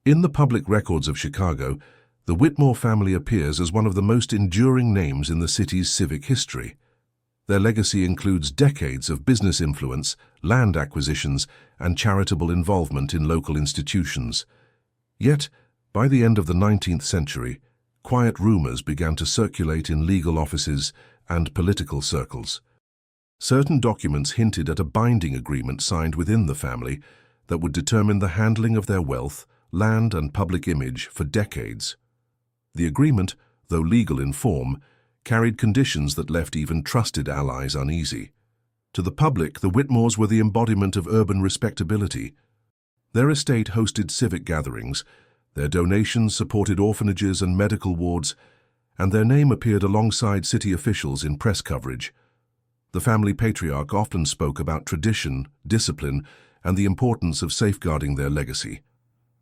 In the public records of Chicago, the Whitmore family appears as one of the most enduring names in the city's civic history. Their legacy includes decades of business influence, land acquisitions, and charitable involvement in local institutions. Yet, by the end of the 19th century, quiet rumors began to circulate in legal offices and political circles. Certain documents hinted at a binding agreement signed within the family that would determine the handling of their wealth, land, and public image for decades. The agreement, though legal in form, carried conditions that left even trusted allies uneasy. To the public, the Whitmores were the embodiment of urban respectability. Their estate hosted civic gatherings, their donations supported orphanages and medical wards, and their name appeared alongside city officials in press coverage. The family patriarch often spoke about tradition, discipline, and the importance of safeguarding their legacy.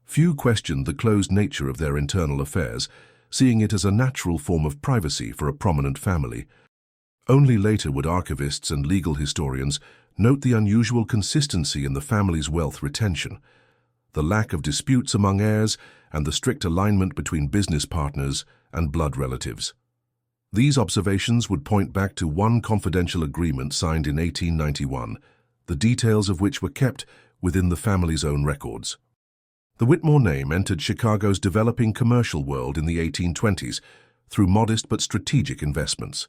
Few questioned the closed nature of their internal affairs, seeing it as a natural form of privacy for a prominent family. Only later would archivists and legal historians note the unusual consistency in the family's wealth retention, the lack of disputes among heirs, and the strict alignment between business partners and blood relatives. These observations would point back to one confidential agreement signed in 1891, the details of which were kept within the family's own records. The Whitmore name entered Chicago's developing commercial world in the 1820s through modest but strategic investments.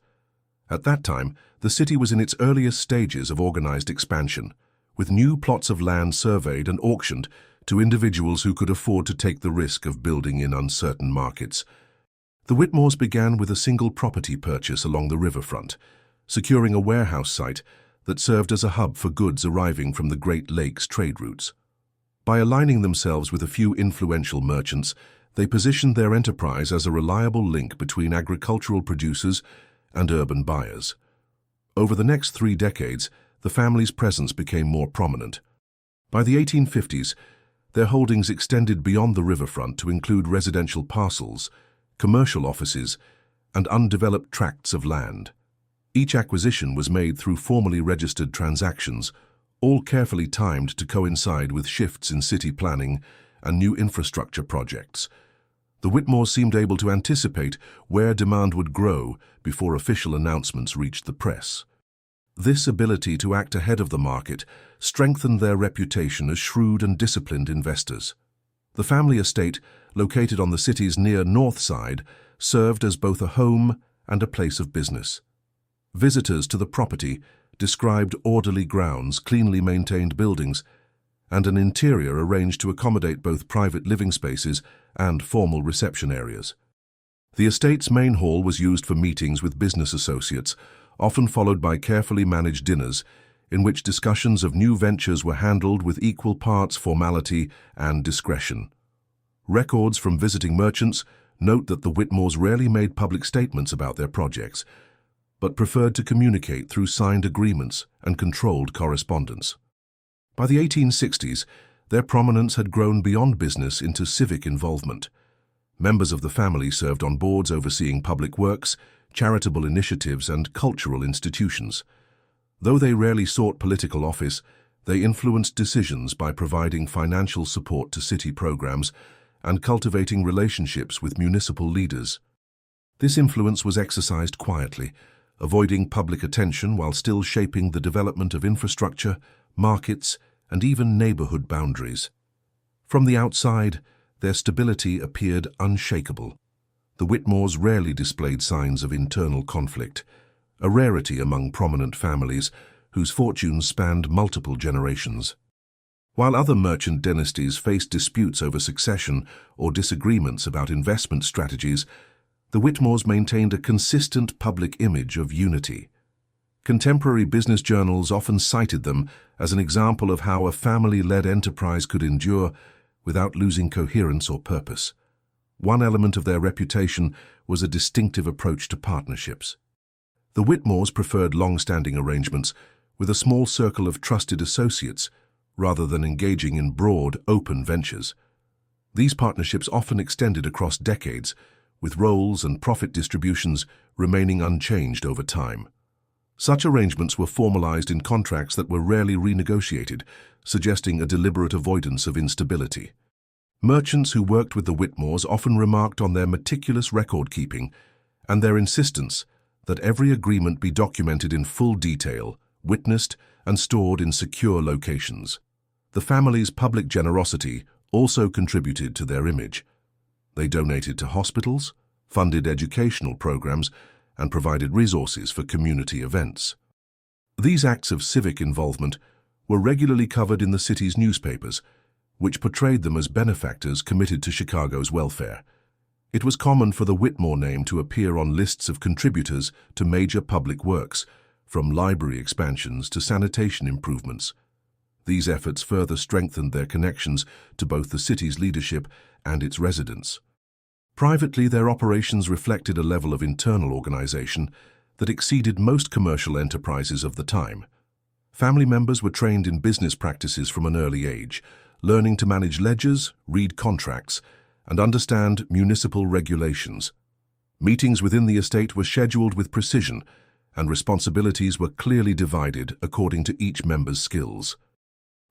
At that time, the city was in its earliest stages of organized expansion, with new plots of land surveyed and auctioned to individuals who could afford to take the risk of building in uncertain markets. The Whitmores began with a single property purchase along the riverfront, securing a warehouse site that served as a hub for goods arriving from the Great Lakes trade routes. By aligning themselves with a few influential merchants, they positioned their enterprise as a reliable link between agricultural producers and urban buyers. Over the next 3 decades, the family's presence became more prominent. By the 1850s, their holdings extended beyond the riverfront to include residential parcels, commercial offices, and undeveloped tracts of land. Each acquisition was made through formally registered transactions, all carefully timed to coincide with shifts in city planning and new infrastructure projects. The Whitmores seemed able to anticipate where demand would grow before official announcements reached the press. This ability to act ahead of the market strengthened their reputation as shrewd and disciplined investors. The family estate, located on the city's near north side, served as both a home and a place of business. Visitors to the property described orderly grounds, cleanly maintained buildings, and an interior arranged to accommodate both private living spaces and formal reception areas. The estate's main hall was used for meetings with business associates, often followed by carefully managed dinners, in which discussions of new ventures were handled with equal parts formality and discretion. Records from visiting merchants note that the Whitmores rarely made public statements about their projects, but preferred to communicate through signed agreements and controlled correspondence. By the 1860s, their prominence had grown beyond business into civic involvement. Members of the family served on boards overseeing public works, charitable initiatives, and cultural institutions. Though they rarely sought political office, they influenced decisions by providing financial support to city programs and cultivating relationships with municipal leaders. This influence was exercised quietly, avoiding public attention while still shaping the development of infrastructure, markets, and even neighborhood boundaries. From the outside, their stability appeared unshakable. The Whitmores rarely displayed signs of internal conflict, a rarity among prominent families whose fortunes spanned multiple generations. While other merchant dynasties faced disputes over succession or disagreements about investment strategies, the Whitmores maintained a consistent public image of unity. Contemporary business journals often cited them as an example of how a family-led enterprise could endure without losing coherence or purpose. One element of their reputation was a distinctive approach to partnerships. The Whitmores preferred long-standing arrangements with a small circle of trusted associates rather than engaging in broad, open ventures. These partnerships often extended across decades, with roles and profit distributions remaining unchanged over time. Such arrangements were formalized in contracts that were rarely renegotiated, suggesting a deliberate avoidance of instability. Merchants who worked with the Whitmores often remarked on their meticulous record-keeping and their insistence that every agreement be documented in full detail, witnessed, and stored in secure locations. The family's public generosity also contributed to their image. They donated to hospitals, funded educational programs, and provided resources for community events. These acts of civic involvement were regularly covered in the city's newspapers, which portrayed them as benefactors committed to Chicago's welfare. It was common for the Whitmore name to appear on lists of contributors to major public works, from library expansions to sanitation improvements. These efforts further strengthened their connections to both the city's leadership and its residents. Privately, their operations reflected a level of internal organization that exceeded most commercial enterprises of the time. Family members were trained in business practices from an early age, learning to manage ledgers, read contracts, and understand municipal regulations. Meetings within the estate were scheduled with precision, and responsibilities were clearly divided according to each member's skills.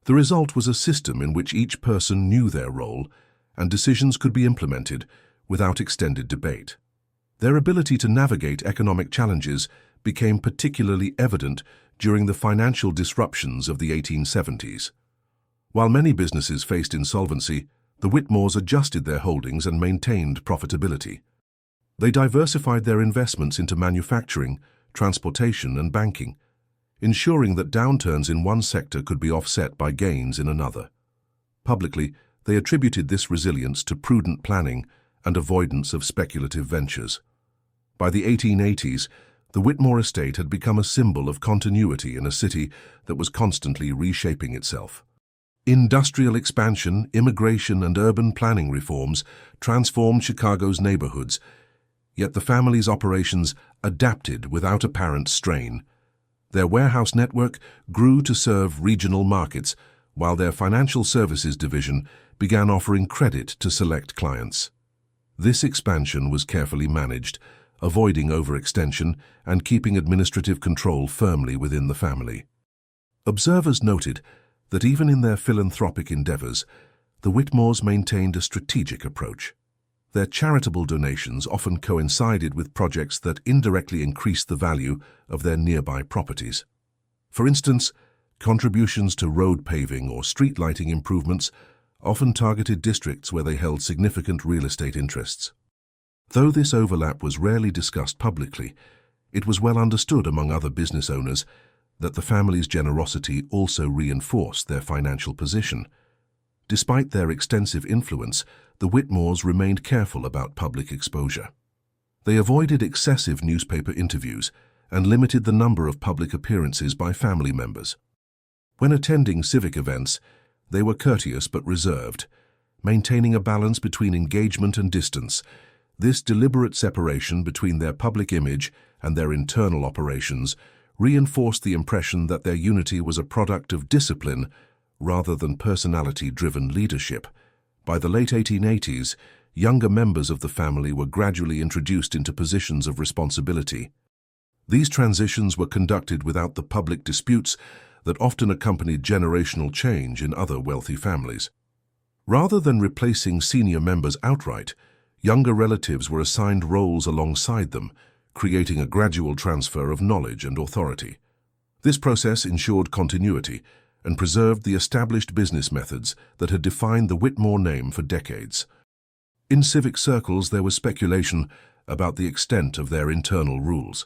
The result was a system in which each person knew their role, and decisions could be implemented without extended debate. Their ability to navigate economic challenges became particularly evident during the financial disruptions of the 1870s. While many businesses faced insolvency, the Whitmores adjusted their holdings and maintained profitability. They diversified their investments into manufacturing, transportation, and banking, ensuring that downturns in one sector could be offset by gains in another. Publicly, they attributed this resilience to prudent planning and avoidance of speculative ventures. By the 1880s, the Whitmore estate had become a symbol of continuity in a city that was constantly reshaping itself. Industrial expansion, immigration, and urban planning reforms transformed Chicago's neighborhoods, yet the family's operations adapted without apparent strain. Their warehouse network grew to serve regional markets, while their financial services division began offering credit to select clients. This expansion was carefully managed, avoiding overextension and keeping administrative control firmly within the family. Observers noted that even in their philanthropic endeavors, the Whitmores maintained a strategic approach. Their charitable donations often coincided with projects that indirectly increased the value of their nearby properties. For instance, contributions to road paving or street lighting improvements often targeted districts where they held significant real estate interests. Though this overlap was rarely discussed publicly, it was well understood among other business owners that the family's generosity also reinforced their financial position. Despite their extensive influence, the Whitmores remained careful about public exposure. They avoided excessive newspaper interviews and limited the number of public appearances by family members. When attending civic events, they were courteous but reserved, maintaining a balance between engagement and distance. This deliberate separation between their public image and their internal operations reinforced the impression that their unity was a product of discipline rather than personality-driven leadership. By the late 1880s, younger members of the family were gradually introduced into positions of responsibility. These transitions were conducted without the public disputes that often accompanied generational change in other wealthy families. Rather than replacing senior members outright, younger relatives were assigned roles alongside them, creating a gradual transfer of knowledge and authority. This process ensured continuity and preserved the established business methods that had defined the Whitmore name for decades. In civic circles, there was speculation about the extent of their internal rules.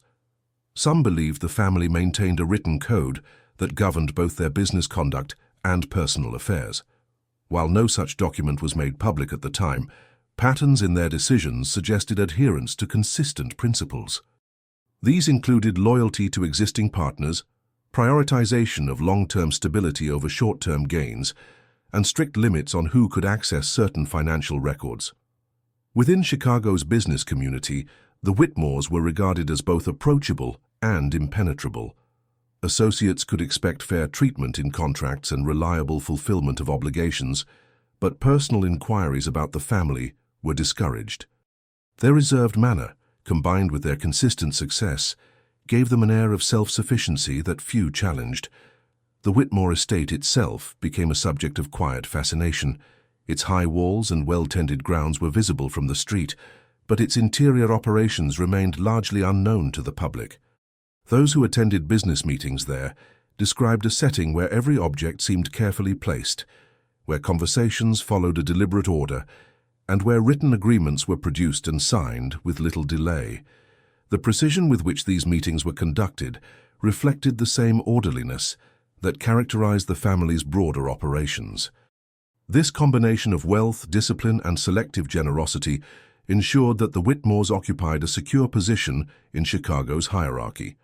Some believed the family maintained a written code that governed both their business conduct and personal affairs. While no such document was made public at the time, patterns in their decisions suggested adherence to consistent principles. These included loyalty to existing partners, prioritization of long-term stability over short-term gains, and strict limits on who could access certain financial records. Within Chicago's business community, the Whitmores were regarded as both approachable and impenetrable. Associates could expect fair treatment in contracts and reliable fulfillment of obligations, but personal inquiries about the family were discouraged. Their reserved manner, combined with their consistent success, gave them an air of self-sufficiency that few challenged. The Whitmore estate itself became a subject of quiet fascination, Its high walls and well-tended grounds were visible from the street, but its interior operations remained largely unknown to the public. Those who attended business meetings there described a setting where every object seemed carefully placed, where conversations followed a deliberate order, and where written agreements were produced and signed with little delay. The precision with which these meetings were conducted reflected the same orderliness that characterized the family's broader operations. This combination of wealth, discipline, and selective generosity ensured that the Whitmores occupied a secure position in Chicago's hierarchy.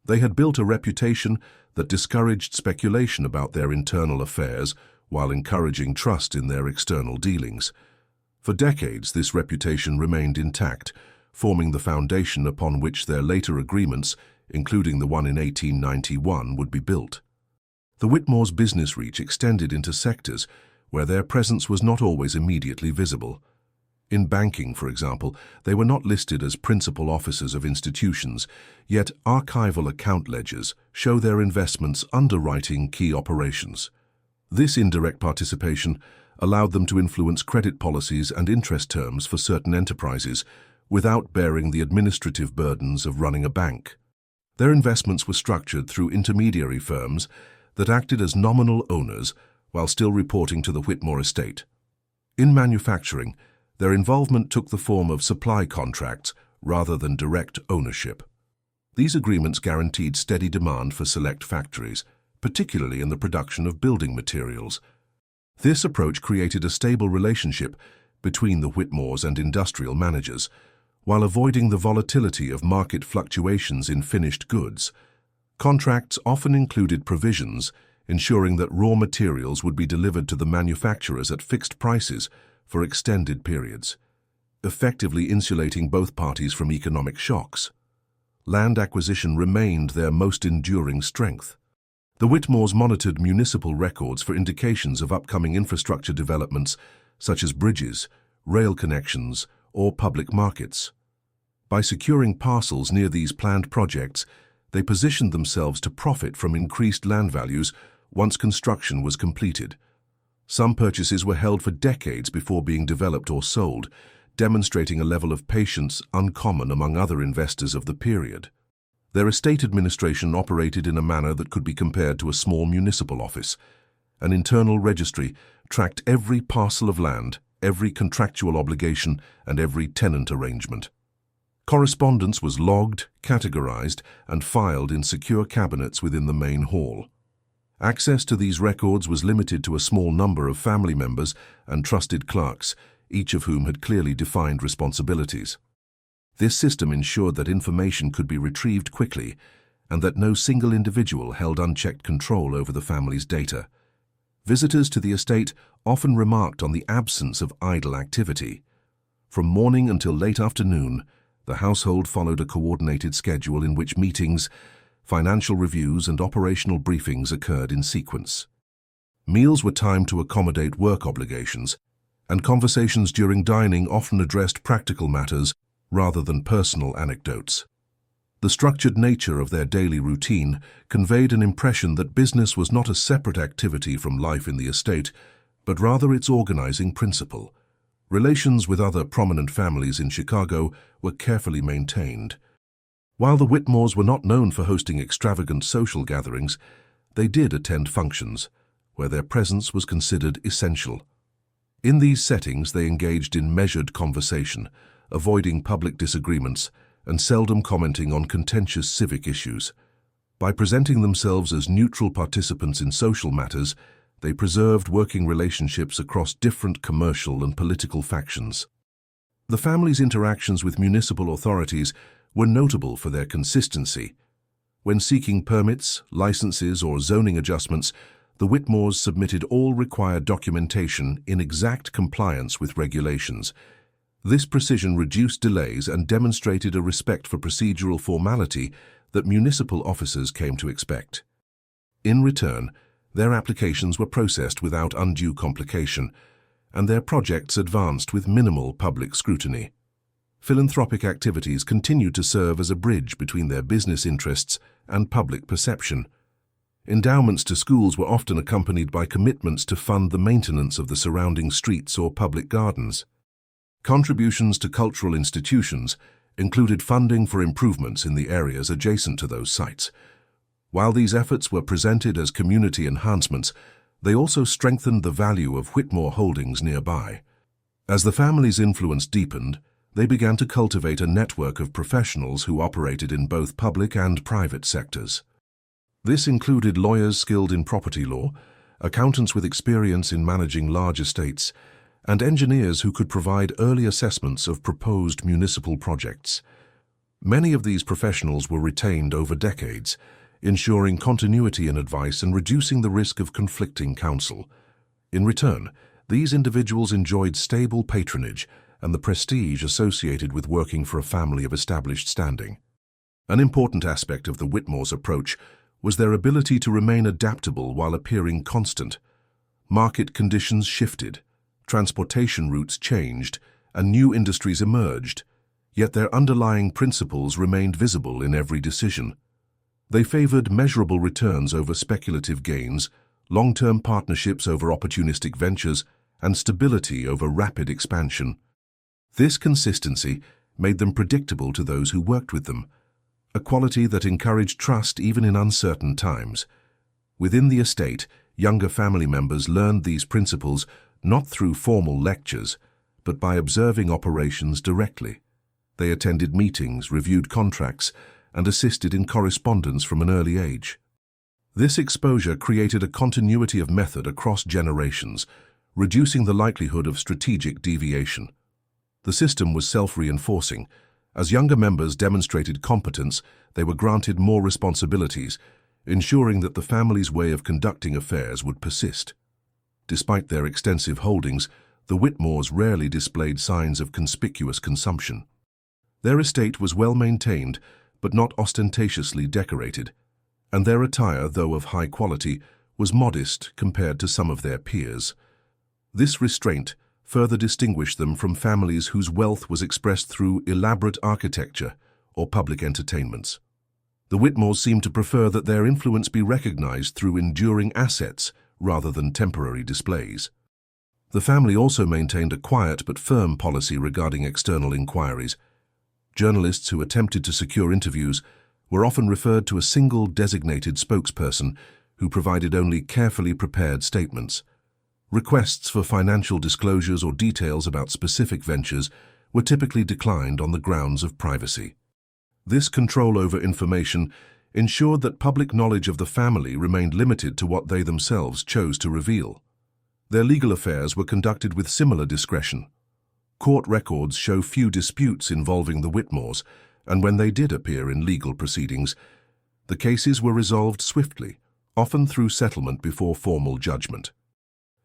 They had built a reputation that discouraged speculation about their internal affairs while encouraging trust in their external dealings. For decades, this reputation remained intact, forming the foundation upon which their later agreements, including the one in 1891, would be built. The Whitmores' business reach extended into sectors where their presence was not always immediately visible. In banking, for example, they were not listed as principal officers of institutions, yet archival account ledgers show their investments underwriting key operations. This indirect participation allowed them to influence credit policies and interest terms for certain enterprises without bearing the administrative burdens of running a bank. Their investments were structured through intermediary firms that acted as nominal owners while still reporting to the Whitmore estate. In manufacturing, their involvement took the form of supply contracts rather than direct ownership. These agreements guaranteed steady demand for select factories, particularly in the production of building materials. This approach created a stable relationship between the Whitmores and industrial managers, while avoiding the volatility of market fluctuations in finished goods. Contracts often included provisions ensuring that raw materials would be delivered to the manufacturers at fixed prices for extended periods, effectively insulating both parties from economic shocks. Land acquisition remained their most enduring strength. The Whitmores monitored municipal records for indications of upcoming infrastructure developments such as bridges, rail connections, or public markets. By securing parcels near these planned projects, they positioned themselves to profit from increased land values once construction was completed. Some purchases were held for decades before being developed or sold, demonstrating a level of patience uncommon among other investors of the period. Their estate administration operated in a manner that could be compared to a small municipal office. An internal registry tracked every parcel of land, every contractual obligation, and every tenant arrangement. Correspondence was logged, categorized, and filed in secure cabinets within the main hall. Access to these records was limited to a small number of family members and trusted clerks, each of whom had clearly defined responsibilities. This system ensured that information could be retrieved quickly and that no single individual held unchecked control over the family's data. Visitors to the estate often remarked on the absence of idle activity. From morning until late afternoon, the household followed a coordinated schedule in which meetings, financial reviews, and operational briefings occurred in sequence. Meals were timed to accommodate work obligations, and conversations during dining often addressed practical matters rather than personal anecdotes. The structured nature of their daily routine conveyed an impression that business was not a separate activity from life in the estate, but rather its organizing principle. Relations with other prominent families in Chicago were carefully maintained. While the Whitmores were not known for hosting extravagant social gatherings, they did attend functions where their presence was considered essential. In these settings, they engaged in measured conversation, avoiding public disagreements and seldom commenting on contentious civic issues. By presenting themselves as neutral participants in social matters, they preserved working relationships across different commercial and political factions. The family's interactions with municipal authorities were notable for their consistency. When seeking permits, licenses, or zoning adjustments, the Whitmores submitted all required documentation in exact compliance with regulations. This precision reduced delays and demonstrated a respect for procedural formality that municipal officers came to expect. In return, their applications were processed without undue complication, and their projects advanced with minimal public scrutiny. Philanthropic activities continued to serve as a bridge between their business interests and public perception. Endowments to schools were often accompanied by commitments to fund the maintenance of the surrounding streets or public gardens. Contributions to cultural institutions included funding for improvements in the areas adjacent to those sites. While these efforts were presented as community enhancements, they also strengthened the value of Whitmore holdings nearby. As the family's influence deepened, they began to cultivate a network of professionals who operated in both public and private sectors. This included lawyers skilled in property law, accountants with experience in managing large estates, and engineers who could provide early assessments of proposed municipal projects. Many of these professionals were retained over decades, ensuring continuity in advice and reducing the risk of conflicting counsel. In return, these individuals enjoyed stable patronage and the prestige associated with working for a family of established standing. An important aspect of the Whitmore's approach was their ability to remain adaptable while appearing constant. Market conditions shifted, transportation routes changed, and new industries emerged, yet their underlying principles remained visible in every decision. They favored measurable returns over speculative gains, long-term partnerships over opportunistic ventures, and stability over rapid expansion. This consistency made them predictable to those who worked with them, a quality that encouraged trust even in uncertain times. Within the estate, younger family members learned these principles not through formal lectures, but by observing operations directly. They attended meetings, reviewed contracts, and assisted in correspondence from an early age. This exposure created a continuity of method across generations, reducing the likelihood of strategic deviation. The system was self-reinforcing. As younger members demonstrated competence, they were granted more responsibilities, ensuring that the family's way of conducting affairs would persist. Despite their extensive holdings, the Whitmores rarely displayed signs of conspicuous consumption. Their estate was well maintained, but not ostentatiously decorated, and their attire, though of high quality, was modest compared to some of their peers. This restraint further distinguished them from families whose wealth was expressed through elaborate architecture or public entertainments. The Whitmores seemed to prefer that their influence be recognized through enduring assets rather than temporary displays. The family also maintained a quiet but firm policy regarding external inquiries. Journalists who attempted to secure interviews were often referred to a single designated spokesperson who provided only carefully prepared statements. Requests for financial disclosures or details about specific ventures were typically declined on the grounds of privacy. This control over information ensured that public knowledge of the family remained limited to what they themselves chose to reveal. Their legal affairs were conducted with similar discretion. Court records show few disputes involving the Whitmores, and when they did appear in legal proceedings, the cases were resolved swiftly, often through settlement before formal judgment.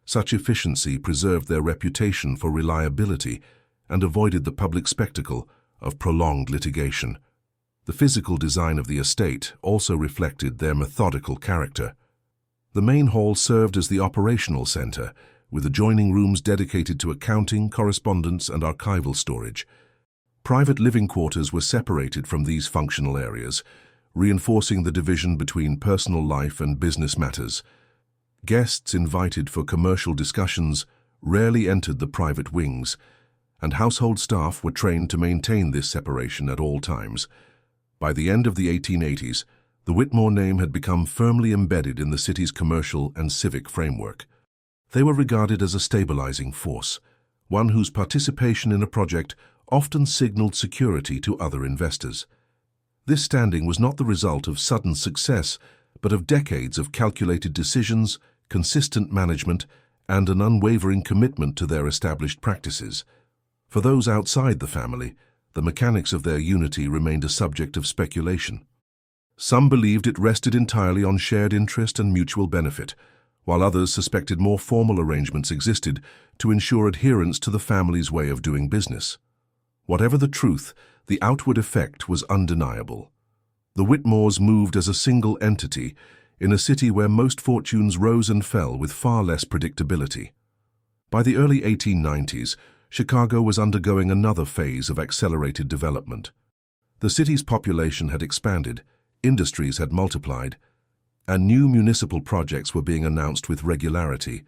Such efficiency preserved their reputation for reliability and avoided the public spectacle of prolonged litigation. The physical design of the estate also reflected their methodical character. The main hall served as the operational center, with adjoining rooms dedicated to accounting, correspondence, and archival storage. Private living quarters were separated from these functional areas, reinforcing the division between personal life and business matters. Guests invited for commercial discussions rarely entered the private wings, and household staff were trained to maintain this separation at all times. By the end of the 1880s, the Whitmore name had become firmly embedded in the city's commercial and civic framework. They were regarded as a stabilizing force, one whose participation in a project often signaled security to other investors. This standing was not the result of sudden success, but of decades of calculated decisions, consistent management, and an unwavering commitment to their established practices. For those outside the family, the mechanics of their unity remained a subject of speculation. Some believed it rested entirely on shared interest and mutual benefit, while others suspected more formal arrangements existed to ensure adherence to the family's way of doing business. Whatever the truth, the outward effect was undeniable. The Whitmores moved as a single entity in a city where most fortunes rose and fell with far less predictability. By the early 1890s, Chicago was undergoing another phase of accelerated development. The city's population had expanded, industries had multiplied, and new municipal projects were being announced with regularity.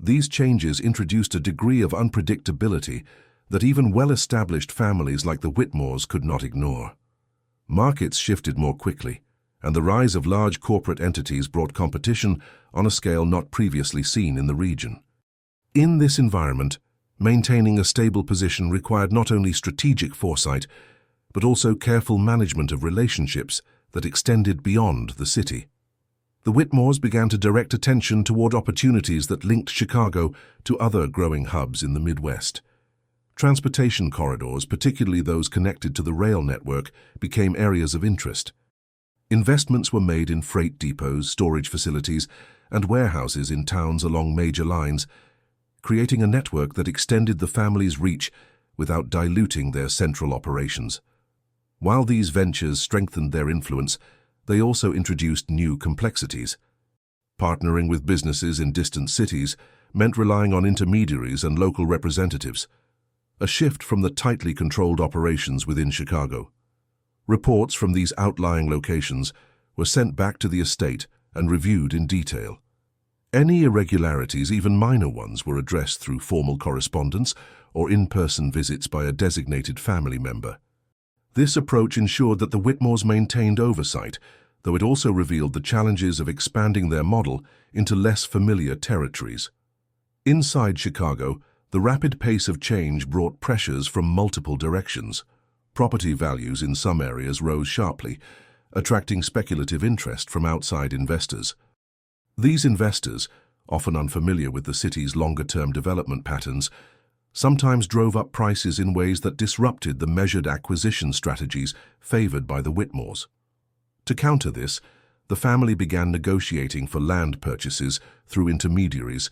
These changes introduced a degree of unpredictability that even well-established families like the Whitmores could not ignore. Markets shifted more quickly, and the rise of large corporate entities brought competition on a scale not previously seen in the region. In this environment, maintaining a stable position required not only strategic foresight, but also careful management of relationships that extended beyond the city. The Whitmores began to direct attention toward opportunities that linked Chicago to other growing hubs in the Midwest. Transportation corridors, particularly those connected to the rail network, became areas of interest. Investments were made in freight depots, storage facilities, and warehouses in towns along major lines, creating a network that extended the family's reach without diluting their central operations. While these ventures strengthened their influence, they also introduced new complexities. Partnering with businesses in distant cities meant relying on intermediaries and local representatives, a shift from the tightly controlled operations within Chicago. Reports from these outlying locations were sent back to the estate and reviewed in detail. Any irregularities, even minor ones, were addressed through formal correspondence or in-person visits by a designated family member. This approach ensured that the Whitmores maintained oversight, though it also revealed the challenges of expanding their model into less familiar territories. Inside Chicago, the rapid pace of change brought pressures from multiple directions. Property values in some areas rose sharply, attracting speculative interest from outside investors. These investors, often unfamiliar with the city's longer-term development patterns, sometimes drove up prices in ways that disrupted the measured acquisition strategies favored by the Whitmores. To counter this, the family began negotiating for land purchases through intermediaries,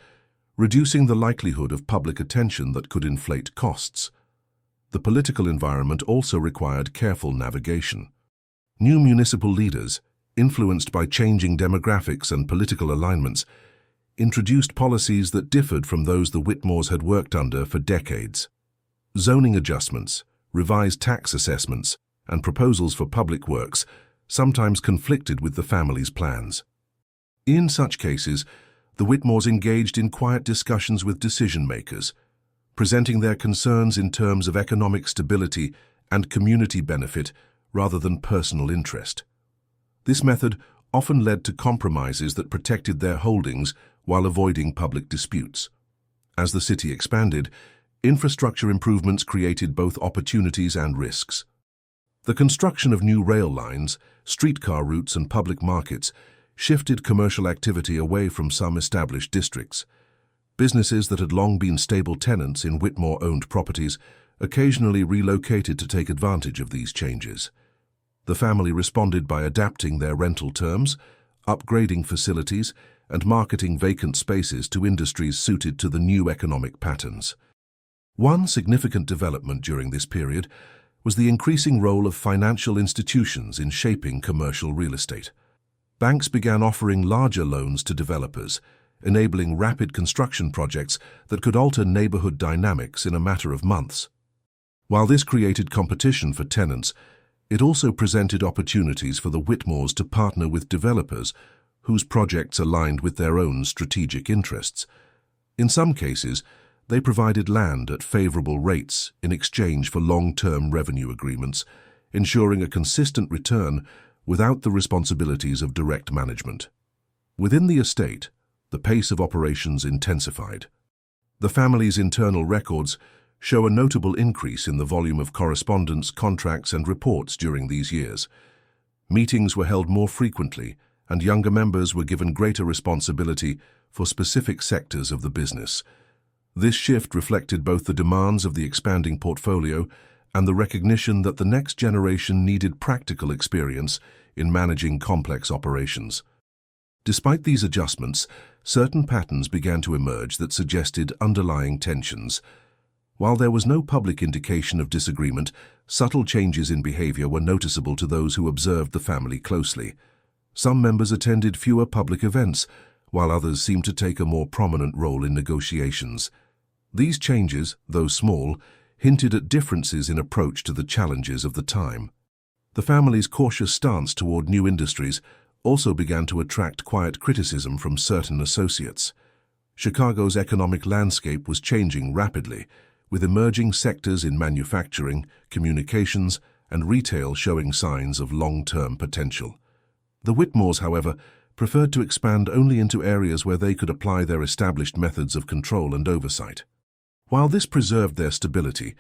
reducing the likelihood of public attention that could inflate costs. The political environment also required careful navigation. New municipal leaders, influenced by changing demographics and political alignments, introduced policies that differed from those the Whitmores had worked under for decades. Zoning adjustments, revised tax assessments, and proposals for public works sometimes conflicted with the family's plans. In such cases, the Whitmores engaged in quiet discussions with decision-makers, presenting their concerns in terms of economic stability and community benefit rather than personal interest. This method often led to compromises that protected their holdings while avoiding public disputes. As the city expanded, infrastructure improvements created both opportunities and risks. The construction of new rail lines, streetcar routes, and public markets shifted commercial activity away from some established districts. Businesses that had long been stable tenants in Whitmore-owned properties occasionally relocated to take advantage of these changes. The family responded by adapting their rental terms, upgrading facilities, and marketing vacant spaces to industries suited to the new economic patterns. One significant development during this period was the increasing role of financial institutions in shaping commercial real estate. Banks began offering larger loans to developers, enabling rapid construction projects that could alter neighborhood dynamics in a matter of months. While this created competition for tenants, it also presented opportunities for the Whitmores to partner with developers whose projects aligned with their own strategic interests. In some cases, they provided land at favorable rates in exchange for long-term revenue agreements, ensuring a consistent return without the responsibilities of direct management. Within the estate, the pace of operations intensified. The family's internal records show a notable increase in the volume of correspondence, contracts, and reports during these years. Meetings were held more frequently, and younger members were given greater responsibility for specific sectors of the business. This shift reflected both the demands of the expanding portfolio and the recognition that the next generation needed practical experience in managing complex operations. Despite these adjustments, certain patterns began to emerge that suggested underlying tensions. While there was no public indication of disagreement, subtle changes in behavior were noticeable to those who observed the family closely. Some members attended fewer public events, while others seemed to take a more prominent role in negotiations. These changes, though small, hinted at differences in approach to the challenges of the time. The family's cautious stance toward new industries also began to attract quiet criticism from certain associates. Chicago's economic landscape was changing rapidly, with emerging sectors in manufacturing, communications, and retail showing signs of long-term potential. The Whitmores, however, preferred to expand only into areas where they could apply their established methods of control and oversight. While this preserved their stability,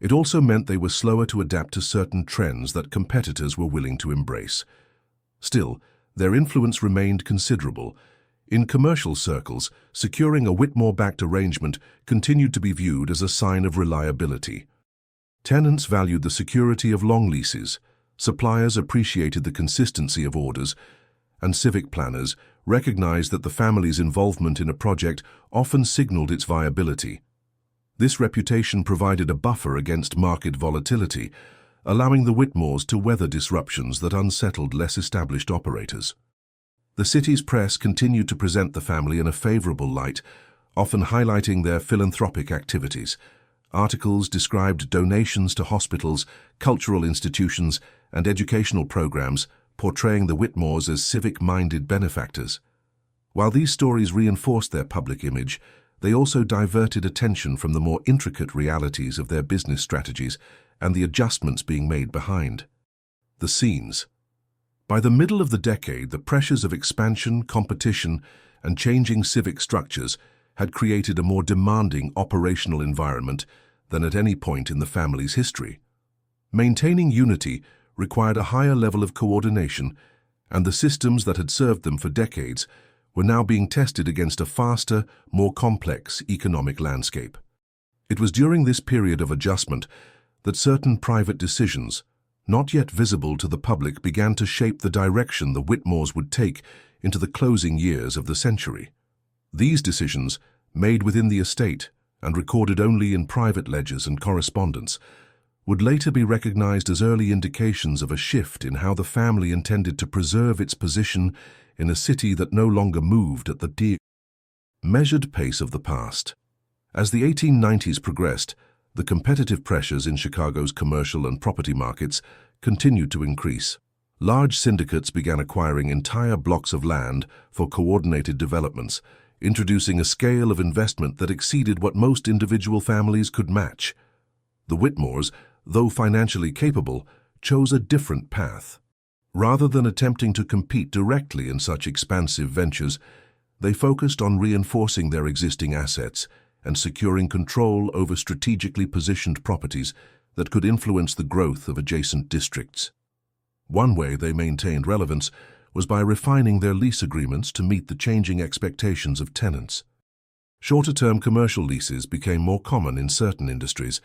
it also meant they were slower to adapt to certain trends that competitors were willing to embrace. Still, their influence remained considerable. In commercial circles, securing a Whitmore-backed arrangement continued to be viewed as a sign of reliability. Tenants valued the security of long leases, suppliers appreciated the consistency of orders, and civic planners recognized that the family's involvement in a project often signaled its viability. This reputation provided a buffer against market volatility, allowing the Whitmores to weather disruptions that unsettled less established operators. The city's press continued to present the family in a favorable light, often highlighting their philanthropic activities. Articles described donations to hospitals, cultural institutions, and educational programs, portraying the Whitmores as civic-minded benefactors. While these stories reinforced their public image, they also diverted attention from the more intricate realities of their business strategies and the adjustments being made behind the scenes. By the middle of the decade, the pressures of expansion, competition, and changing civic structures had created a more demanding operational environment than at any point in the family's history. Maintaining unity required a higher level of coordination, and the systems that had served them for decades were now being tested against a faster, more complex economic landscape. It was during this period of adjustment that certain private decisions, not yet visible to the public, began to shape the direction the Whitmores would take into the closing years of the century. These decisions, made within the estate and recorded only in private ledgers and correspondence, would later be recognized as early indications of a shift in how the family intended to preserve its position in a city that no longer moved at the measured pace of the past. As the 1890s progressed, the competitive pressures in Chicago's commercial and property markets continued to increase. Large syndicates began acquiring entire blocks of land for coordinated developments, introducing a scale of investment that exceeded what most individual families could match. The Whitmores, though financially capable, chose a different path. Rather than attempting to compete directly in such expansive ventures, they focused on reinforcing their existing assets and securing control over strategically positioned properties that could influence the growth of adjacent districts. One way they maintained relevance was by refining their lease agreements to meet the changing expectations of tenants. Shorter-term commercial leases became more common in certain industries,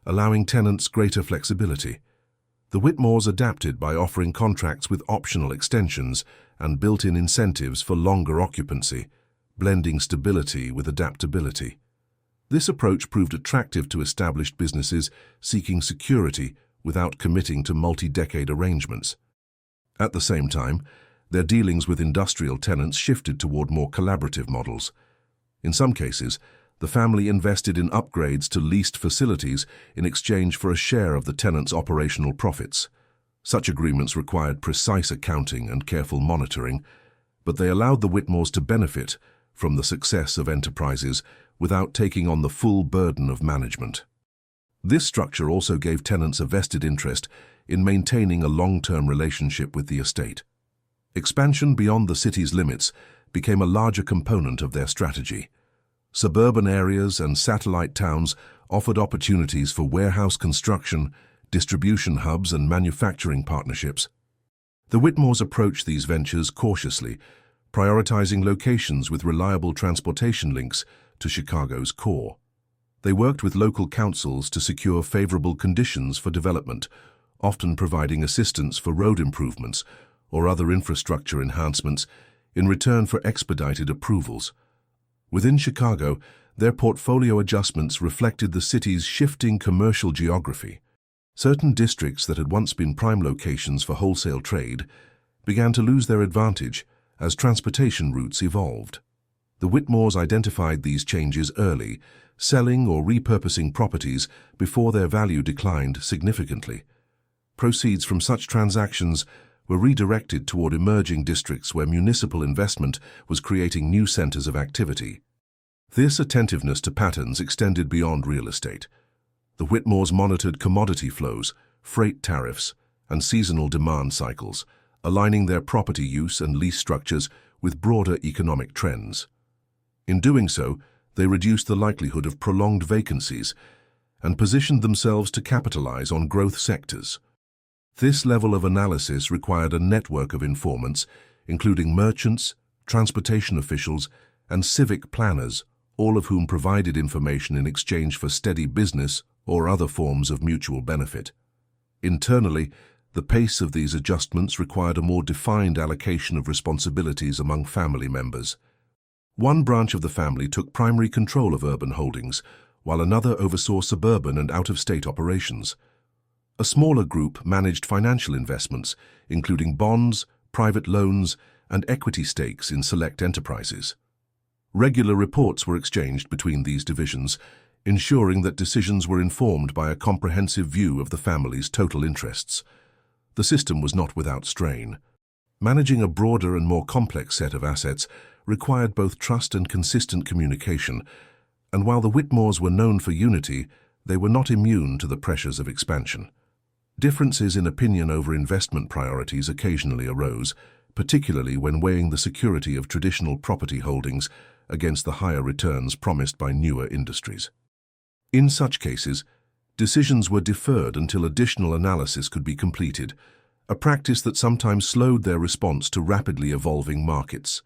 allowing tenants greater flexibility. The Whitmores adapted by offering contracts with optional extensions and built-in incentives for longer occupancy, blending stability with adaptability. This approach proved attractive to established businesses seeking security without committing to multi-decade arrangements. At the same time, their dealings with industrial tenants shifted toward more collaborative models. In some cases, the family invested in upgrades to leased facilities in exchange for a share of the tenant's operational profits. Such agreements required precise accounting and careful monitoring, but they allowed the Whitmores to benefit from the success of enterprises without taking on the full burden of management. This structure also gave tenants a vested interest in maintaining a long-term relationship with the estate. Expansion beyond the city's limits became a larger component of their strategy. Suburban areas and satellite towns offered opportunities for warehouse construction, distribution hubs, and manufacturing partnerships. The Whitmores approached these ventures cautiously, prioritizing locations with reliable transportation links to Chicago's core. They worked with local councils to secure favorable conditions for development, often providing assistance for road improvements or other infrastructure enhancements in return for expedited approvals. Within Chicago, their portfolio adjustments reflected the city's shifting commercial geography. Certain districts that had once been prime locations for wholesale trade began to lose their advantage as transportation routes evolved. The Whitmores identified these changes early, selling or repurposing properties before their value declined significantly. Proceeds from such transactions were redirected toward emerging districts where municipal investment was creating new centers of activity. This attentiveness to patterns extended beyond real estate. The Whitmores monitored commodity flows, freight tariffs, and seasonal demand cycles, aligning their property use and lease structures with broader economic trends. In doing so, they reduced the likelihood of prolonged vacancies and positioned themselves to capitalize on growth sectors. This level of analysis required a network of informants, including merchants, transportation officials, and civic planners, all of whom provided information in exchange for steady business or other forms of mutual benefit. Internally, the pace of these adjustments required a more defined allocation of responsibilities among family members. One branch of the family took primary control of urban holdings, while another oversaw suburban and out-of-state operations. A smaller group managed financial investments, including bonds, private loans, and equity stakes in select enterprises. Regular reports were exchanged between these divisions, ensuring that decisions were informed by a comprehensive view of the family's total interests. The system was not without strain. Managing a broader and more complex set of assets required both trust and consistent communication, and while the Whitmores were known for unity, they were not immune to the pressures of expansion. Differences in opinion over investment priorities occasionally arose, particularly when weighing the security of traditional property holdings against the higher returns promised by newer industries. In such cases, decisions were deferred until additional analysis could be completed, a practice that sometimes slowed their response to rapidly evolving markets.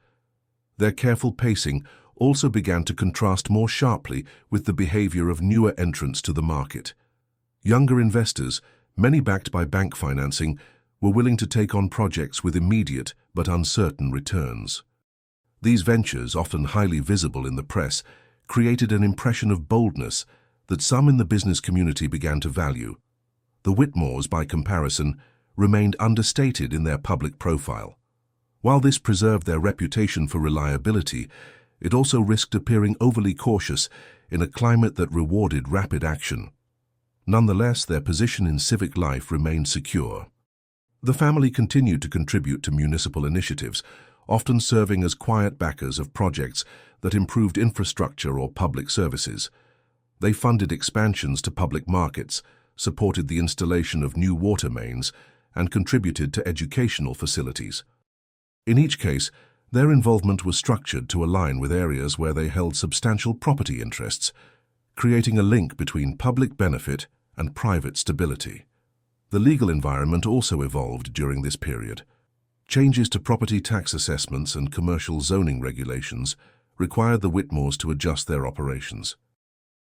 Their careful pacing also began to contrast more sharply with the behavior of newer entrants to the market. Younger investors, many backed by bank financing, were willing to take on projects with immediate but uncertain returns. These ventures, often highly visible in the press, created an impression of boldness that some in the business community began to value. The Whitmores, by comparison, remained understated in their public profile. While this preserved their reputation for reliability, it also risked appearing overly cautious in a climate that rewarded rapid action. Nonetheless, their position in civic life remained secure. The family continued to contribute to municipal initiatives, often serving as quiet backers of projects that improved infrastructure or public services. They funded expansions to public markets, supported the installation of new water mains, and contributed to educational facilities. In each case, their involvement was structured to align with areas where they held substantial property interests, creating a link between public benefit and private stability. The legal environment also evolved during this period. Changes to property tax assessments and commercial zoning regulations required the Whitmores to adjust their operations.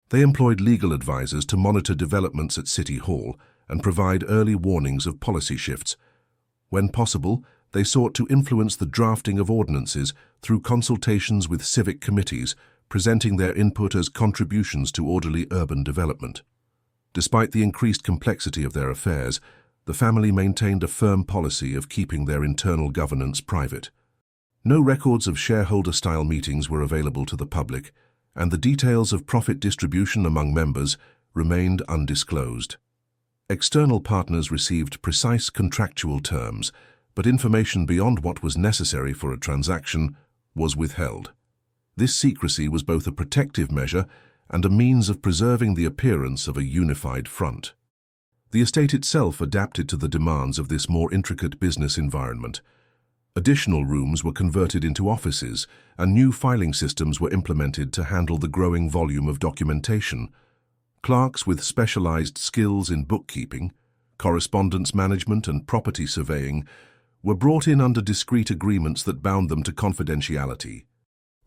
They employed legal advisors to monitor developments at City Hall and provide early warnings of policy shifts. When possible, they sought to influence the drafting of ordinances through consultations with civic committees, presenting their input as contributions to orderly urban development. Despite the increased complexity of their affairs, the family maintained a firm policy of keeping their internal governance private. No records of shareholder-style meetings were available to the public, and the details of profit distribution among members remained undisclosed. External partners received precise contractual terms, but information beyond what was necessary for a transaction was withheld. This secrecy was both a protective measure and a means of preserving the appearance of a unified front. The estate itself adapted to the demands of this more intricate business environment. Additional rooms were converted into offices, and new filing systems were implemented to handle the growing volume of documentation. Clerks with specialized skills in bookkeeping, correspondence management, and property surveying were brought in under discreet agreements that bound them to confidentiality.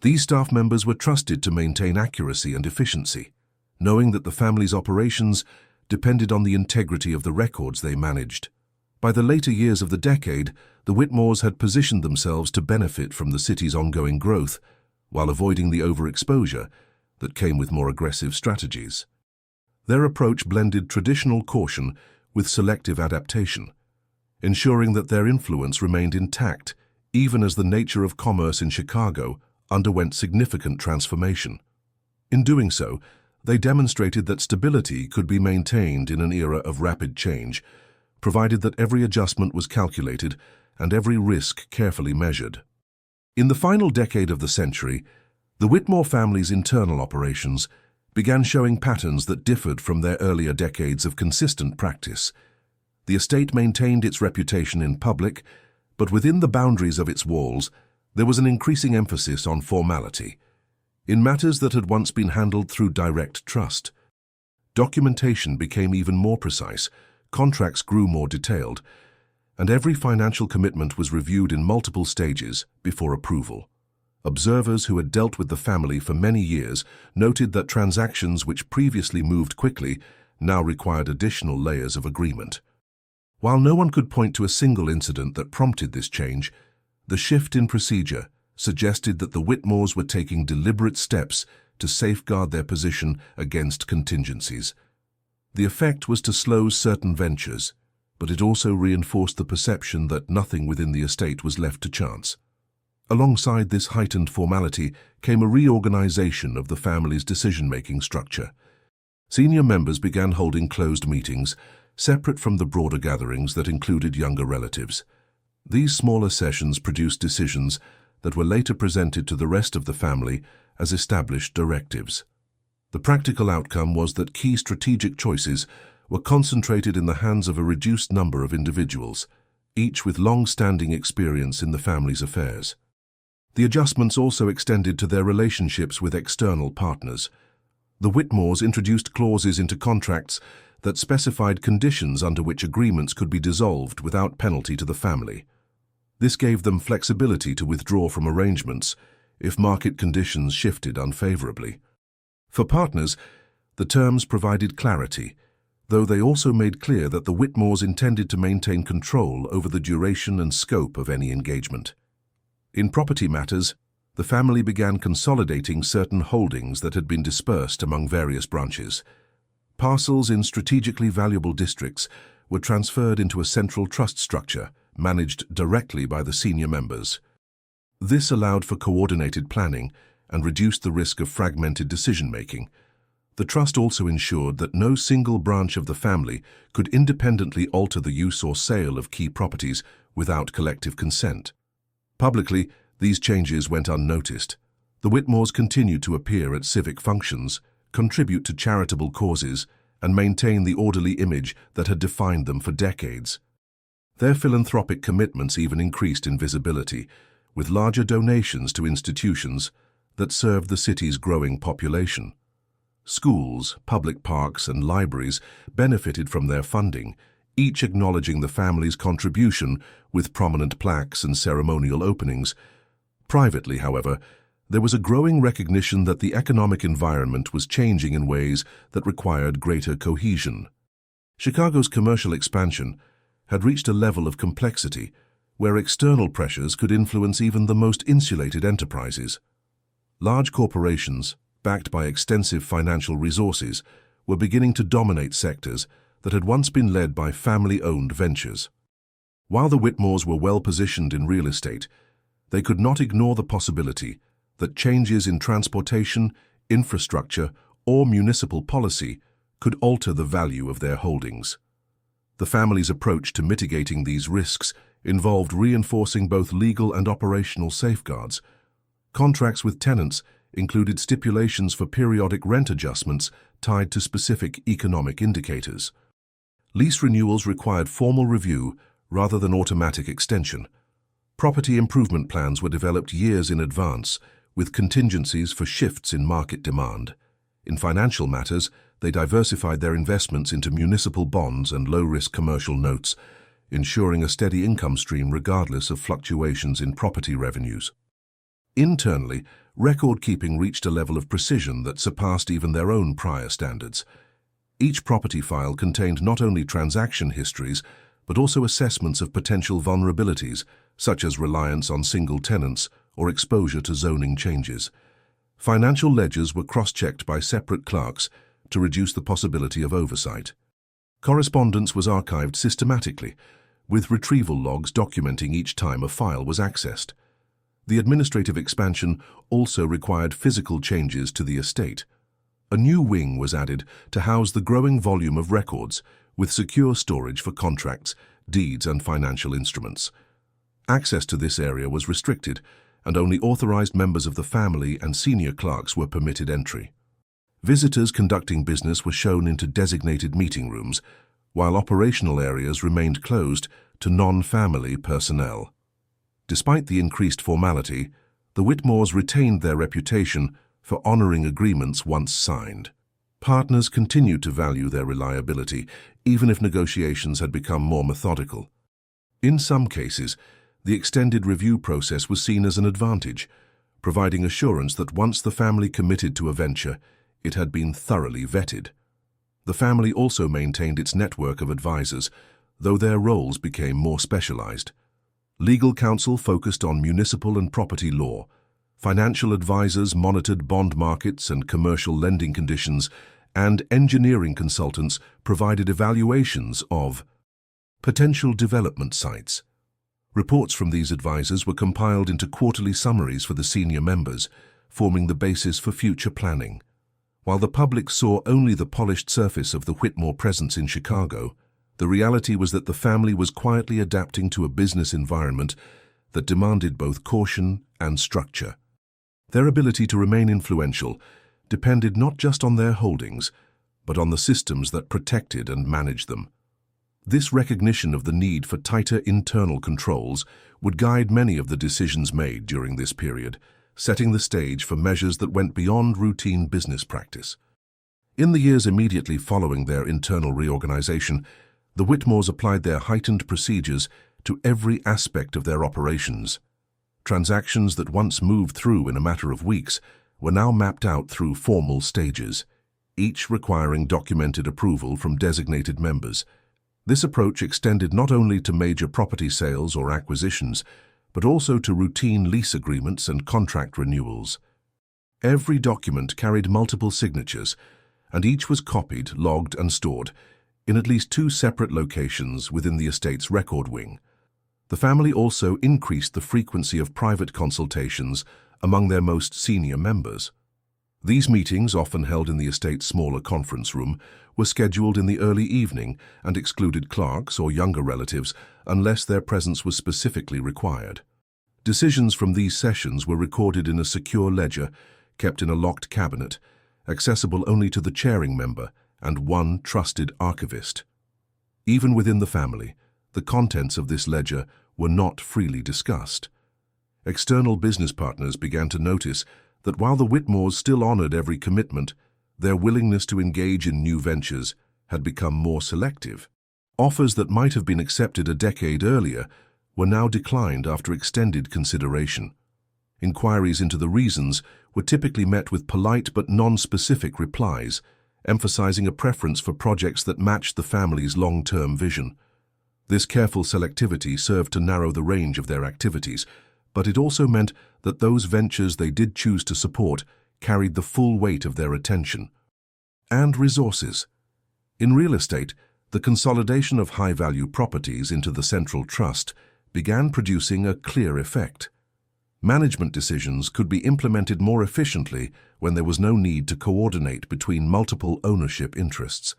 These staff members were trusted to maintain accuracy and efficiency, knowing that the family's operations depended on the integrity of the records they managed. By the later years of the decade, the Whitmores had positioned themselves to benefit from the city's ongoing growth, while avoiding the overexposure that came with more aggressive strategies. Their approach blended traditional caution with selective adaptation, ensuring that their influence remained intact even as the nature of commerce in Chicago underwent significant transformation. In doing so, they demonstrated that stability could be maintained in an era of rapid change, provided that every adjustment was calculated and every risk carefully measured. In the final decade of the century, the Whitmore family's internal operations began showing patterns that differed from their earlier decades of consistent practice. The estate maintained its reputation in public, but within the boundaries of its walls, there was an increasing emphasis on formality. In matters that had once been handled through direct trust, documentation became even more precise, contracts grew more detailed, and every financial commitment was reviewed in multiple stages before approval. Observers who had dealt with the family for many years noted that transactions which previously moved quickly now required additional layers of agreement. While no one could point to a single incident that prompted this change, the shift in procedure suggested that the Whitmores were taking deliberate steps to safeguard their position against contingencies. The effect was to slow certain ventures, but it also reinforced the perception that nothing within the estate was left to chance. Alongside this heightened formality came a reorganization of the family's decision-making structure. Senior members began holding closed meetings, separate from the broader gatherings that included younger relatives. These smaller sessions produced decisions that were later presented to the rest of the family as established directives. The practical outcome was that key strategic choices were concentrated in the hands of a reduced number of individuals, each with long-standing experience in the family's affairs. The adjustments also extended to their relationships with external partners. The Whitmores introduced clauses into contracts that specified conditions under which agreements could be dissolved without penalty to the family. This gave them flexibility to withdraw from arrangements if market conditions shifted unfavorably. For partners, the terms provided clarity, though they also made clear that the Whitmores intended to maintain control over the duration and scope of any engagement. In property matters, the family began consolidating certain holdings that had been dispersed among various branches. Parcels in strategically valuable districts were transferred into a central trust structure managed directly by the senior members. This allowed for coordinated planning and reduced the risk of fragmented decision-making. The trust also ensured that no single branch of the family could independently alter the use or sale of key properties without collective consent. Publicly, these changes went unnoticed. The Whitmores continued to appear at civic functions, contribute to charitable causes, and maintain the orderly image that had defined them for decades. Their philanthropic commitments even increased in visibility, with larger donations to institutions that served the city's growing population. Schools, public parks, and libraries benefited from their funding, each acknowledging the family's contribution with prominent plaques and ceremonial openings. Privately, however, there was a growing recognition that the economic environment was changing in ways that required greater cohesion. Chicago's commercial expansion had reached a level of complexity where external pressures could influence even the most insulated enterprises. Large corporations, backed by extensive financial resources, were beginning to dominate sectors that had once been led by family-owned ventures. While the Whitmores were well-positioned in real estate, they could not ignore the possibility that changes in transportation, infrastructure, or municipal policy could alter the value of their holdings. The family's approach to mitigating these risks involved reinforcing both legal and operational safeguards. Contracts with tenants included stipulations for periodic rent adjustments tied to specific economic indicators. Lease renewals required formal review rather than automatic extension. Property improvement plans were developed years in advance, with contingencies for shifts in market demand. In financial matters, they diversified their investments into municipal bonds and low-risk commercial notes, ensuring a steady income stream regardless of fluctuations in property revenues. Internally, record-keeping reached a level of precision that surpassed even their own prior standards. Each property file contained not only transaction histories, but also assessments of potential vulnerabilities, such as reliance on single tenants or exposure to zoning changes. Financial ledgers were cross-checked by separate clerks to reduce the possibility of oversight. Correspondence was archived systematically, with retrieval logs documenting each time a file was accessed. The administrative expansion also required physical changes to the estate. A new wing was added to house the growing volume of records, with secure storage for contracts, deeds and financial instruments. Access to this area was restricted, and only authorized members of the family and senior clerks were permitted entry. Visitors conducting business were shown into designated meeting rooms, while operational areas remained closed to non-family personnel. Despite the increased formality, the Whitmores retained their reputation for honoring agreements once signed. Partners continued to value their reliability, even if negotiations had become more methodical. In some cases, the extended review process was seen as an advantage, providing assurance that once the family committed to a venture, it had been thoroughly vetted. The family also maintained its network of advisors, though their roles became more specialized. Legal counsel focused on municipal and property law. Financial advisors monitored bond markets and commercial lending conditions, and engineering consultants provided evaluations of potential development sites. Reports from these advisors were compiled into quarterly summaries for the senior members, forming the basis for future planning. While the public saw only the polished surface of the Whitmore presence in Chicago, the reality was that the family was quietly adapting to a business environment that demanded both caution and structure. Their ability to remain influential depended not just on their holdings, but on the systems that protected and managed them. This recognition of the need for tighter internal controls would guide many of the decisions made during this period, setting the stage for measures that went beyond routine business practice. In the years immediately following their internal reorganization, the Whitmores applied their heightened procedures to every aspect of their operations. Transactions that once moved through in a matter of weeks were now mapped out through formal stages, each requiring documented approval from designated members. This approach extended not only to major property sales or acquisitions, but also to routine lease agreements and contract renewals. Every document carried multiple signatures, and each was copied, logged, and stored in at least 2 separate locations within the estate's record wing. The family also increased the frequency of private consultations among their most senior members. These meetings, often held in the estate's smaller conference room, were scheduled in the early evening and excluded clerks or younger relatives unless their presence was specifically required. Decisions from these sessions were recorded in a secure ledger kept in a locked cabinet, accessible only to the chairing member and one trusted archivist. Even within the family, the contents of this ledger were not freely discussed. External business partners began to notice that while the Whitmores still honored every commitment, their willingness to engage in new ventures had become more selective. Offers that might have been accepted a decade earlier were now declined after extended consideration. Inquiries into the reasons were typically met with polite but non-specific replies, emphasizing a preference for projects that matched the family's long-term vision. This careful selectivity served to narrow the range of their activities, but it also meant that those ventures they did choose to support carried the full weight of their attention. And resources. In real estate, the consolidation of high-value properties into the central trust began producing a clear effect. Management decisions could be implemented more efficiently when there was no need to coordinate between multiple ownership interests.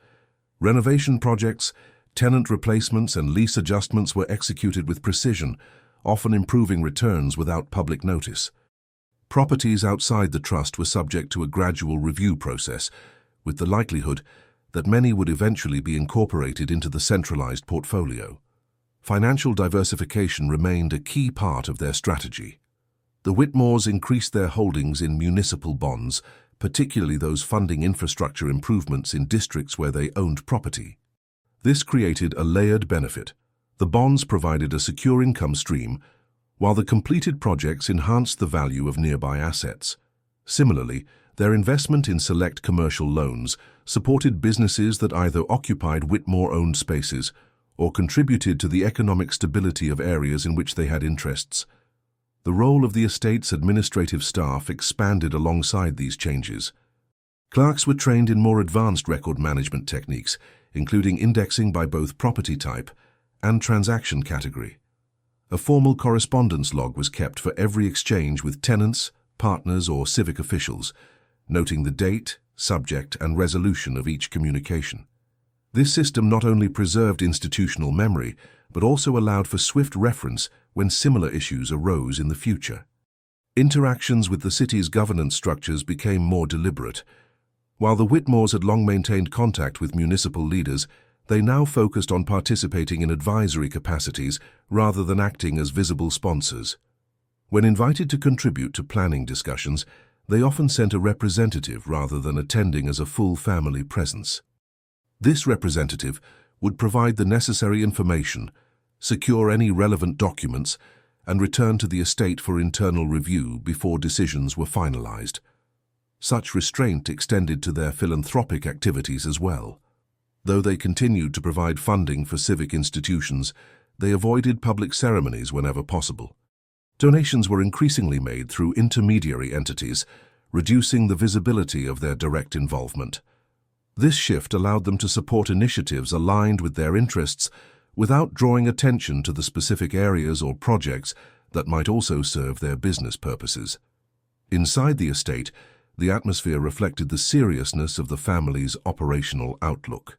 Renovation projects, tenant replacements, and lease adjustments were executed with precision, often improving returns without public notice. Properties outside the trust were subject to a gradual review process, with the likelihood that many would eventually be incorporated into the centralized portfolio. Financial diversification remained a key part of their strategy. The Whitmores increased their holdings in municipal bonds, particularly those funding infrastructure improvements in districts where they owned property. This created a layered benefit. The bonds provided a secure income stream, while the completed projects enhanced the value of nearby assets. Similarly, their investment in select commercial loans supported businesses that either occupied Whitmore-owned spaces or contributed to the economic stability of areas in which they had interests. The role of the estate's administrative staff expanded alongside these changes. Clerks were trained in more advanced record management techniques, including indexing by both property type and transaction category. A formal correspondence log was kept for every exchange with tenants, partners, or civic officials, noting the date, subject, and resolution of each communication. This system not only preserved institutional memory, but also allowed for swift reference when similar issues arose in the future. Interactions with the city's governance structures became more deliberate. While the Whitmores had long maintained contact with municipal leaders, they now focused on participating in advisory capacities rather than acting as visible sponsors. When invited to contribute to planning discussions, they often sent a representative rather than attending as a full family presence. This representative would provide the necessary information, secure any relevant documents, and return to the estate for internal review before decisions were finalized. Such restraint extended to their philanthropic activities as well. Though they continued to provide funding for civic institutions, they avoided public ceremonies whenever possible. Donations were increasingly made through intermediary entities, reducing the visibility of their direct involvement. This shift allowed them to support initiatives aligned with their interests without drawing attention to the specific areas or projects that might also serve their business purposes. Inside the estate, the atmosphere reflected the seriousness of the family's operational outlook.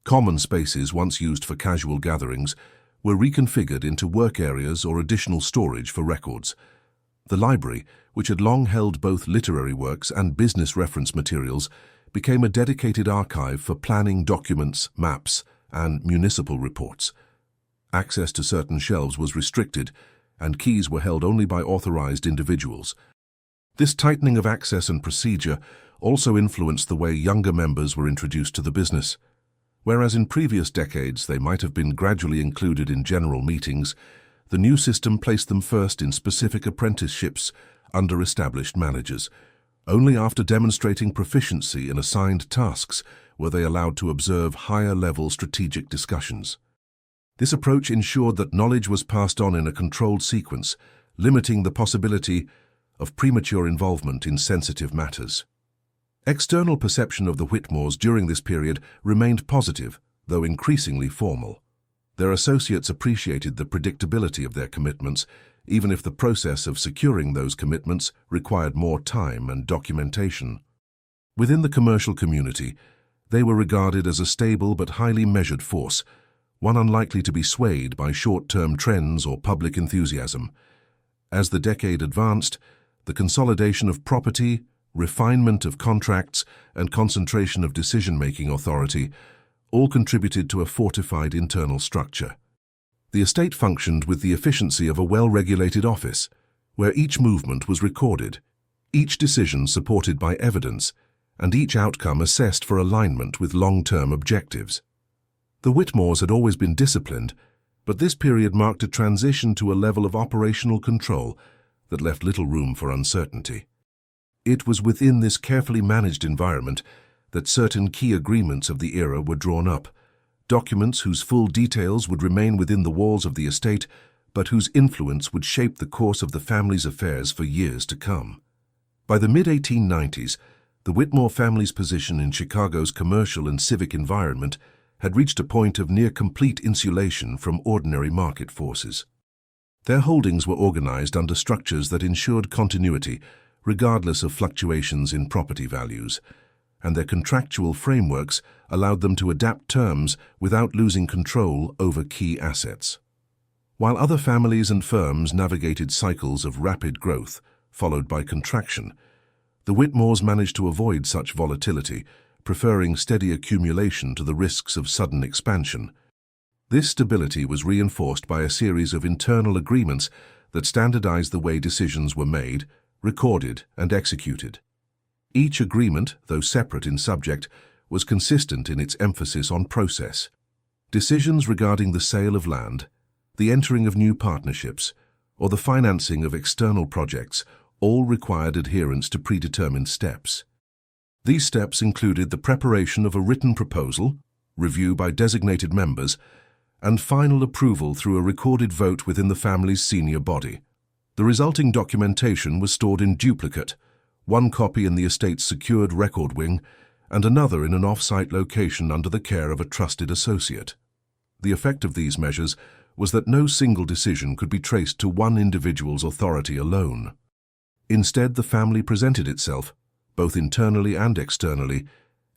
Common spaces once used for casual gatherings were reconfigured into work areas or additional storage for records. The library, which had long held both literary works and business reference materials, became a dedicated archive for planning documents, maps, and municipal reports. Access to certain shelves was restricted, and keys were held only by authorized individuals. This tightening of access and procedure also influenced the way younger members were introduced to the business. Whereas in previous decades they might have been gradually included in general meetings, the new system placed them first in specific apprenticeships under established managers. Only after demonstrating proficiency in assigned tasks were they allowed to observe higher-level strategic discussions. This approach ensured that knowledge was passed on in a controlled sequence, limiting the possibility of premature involvement in sensitive matters. External perception of the Whitmores during this period remained positive, though increasingly formal. Their associates appreciated the predictability of their commitments, even if the process of securing those commitments required more time and documentation. Within the commercial community, they were regarded as a stable but highly measured force, one unlikely to be swayed by short-term trends or public enthusiasm. As the decade advanced, the consolidation of property, refinement of contracts, and concentration of decision-making authority all contributed to a fortified internal structure. The estate functioned with the efficiency of a well-regulated office, where each movement was recorded, each decision supported by evidence, and each outcome assessed for alignment with long-term objectives. The Whitmores had always been disciplined, but this period marked a transition to a level of operational control that left little room for uncertainty. It was within this carefully managed environment that certain key agreements of the era were drawn up, documents whose full details would remain within the walls of the estate, but whose influence would shape the course of the family's affairs for years to come. By the mid-1890s, the Whitmore family's position in Chicago's commercial and civic environment had reached a point of near-complete insulation from ordinary market forces. Their holdings were organized under structures that ensured continuity, regardless of fluctuations in property values, and their contractual frameworks allowed them to adapt terms without losing control over key assets. While other families and firms navigated cycles of rapid growth, followed by contraction, the Whitmores managed to avoid such volatility, preferring steady accumulation to the risks of sudden expansion. This stability was reinforced by a series of internal agreements that standardized the way decisions were made, recorded, and executed. Each agreement, though separate in subject, was consistent in its emphasis on process. Decisions regarding the sale of land, the entering of new partnerships, or the financing of external projects all required adherence to predetermined steps. These steps included the preparation of a written proposal, review by designated members, and final approval through a recorded vote within the family's senior body. The resulting documentation was stored in duplicate, one copy in the estate's secured record wing, and another in an off-site location under the care of a trusted associate. The effect of these measures was that no single decision could be traced to one individual's authority alone. Instead, the family presented itself, both internally and externally,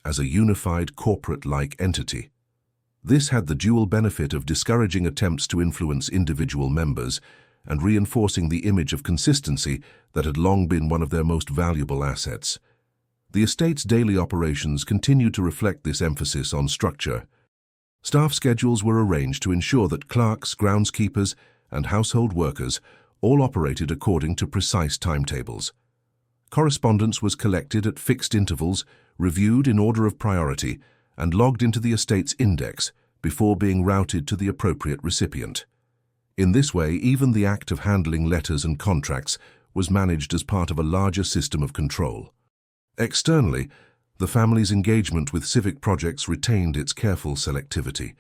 as a unified corporate-like entity, This had the dual benefit of discouraging attempts to influence individual members and reinforcing the image of consistency that had long been one of their most valuable assets. The estate's daily operations continued to reflect this emphasis on structure. Staff schedules were arranged to ensure that clerks, groundskeepers, and household workers all operated according to precise timetables. Correspondence was collected at fixed intervals, reviewed in order of priority, and logged into the estate's index before being routed to the appropriate recipient. In this way, even the act of handling letters and contracts was managed as part of a larger system of control. Externally, the family's engagement with civic projects retained its careful selectivity.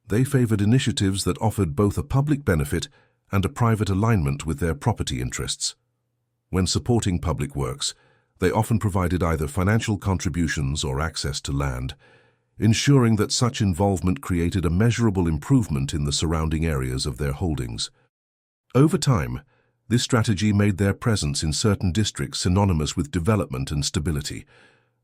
They favored initiatives that offered both a public benefit and a private alignment with their property interests. When supporting public works, they often provided either financial contributions or access to land, ensuring that such involvement created a measurable improvement in the surrounding areas of their holdings. Over time, this strategy made their presence in certain districts synonymous with development and stability.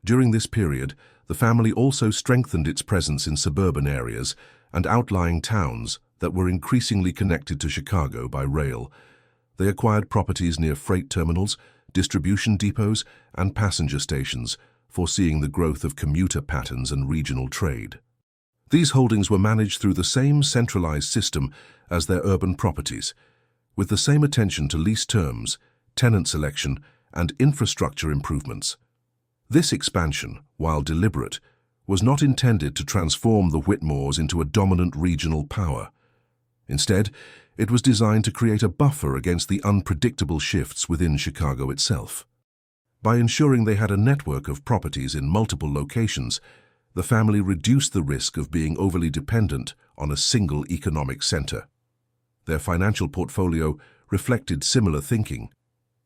During this period, the family also strengthened its presence in suburban areas and outlying towns that were increasingly connected to Chicago by rail. They acquired properties near freight terminals, distribution depots, and passenger stations, foreseeing the growth of commuter patterns and regional trade. These holdings were managed through the same centralized system as their urban properties, with the same attention to lease terms, tenant selection, and infrastructure improvements. This expansion, while deliberate, was not intended to transform the Whitmores into a dominant regional power. Instead, it was designed to create a buffer against the unpredictable shifts within Chicago itself. By ensuring they had a network of properties in multiple locations, the family reduced the risk of being overly dependent on a single economic center. Their financial portfolio reflected similar thinking.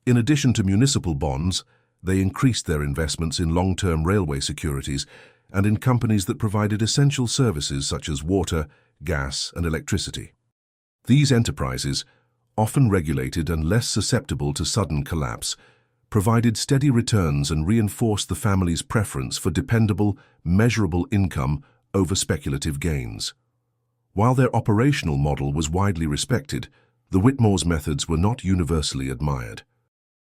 In addition to municipal bonds, they increased their investments in long-term railway securities and in companies that provided essential services such as water, gas, and electricity. These enterprises, often regulated and less susceptible to sudden collapse, provided steady returns and reinforced the family's preference for dependable, measurable income over speculative gains. While their operational model was widely respected, the Whitmore's methods were not universally admired.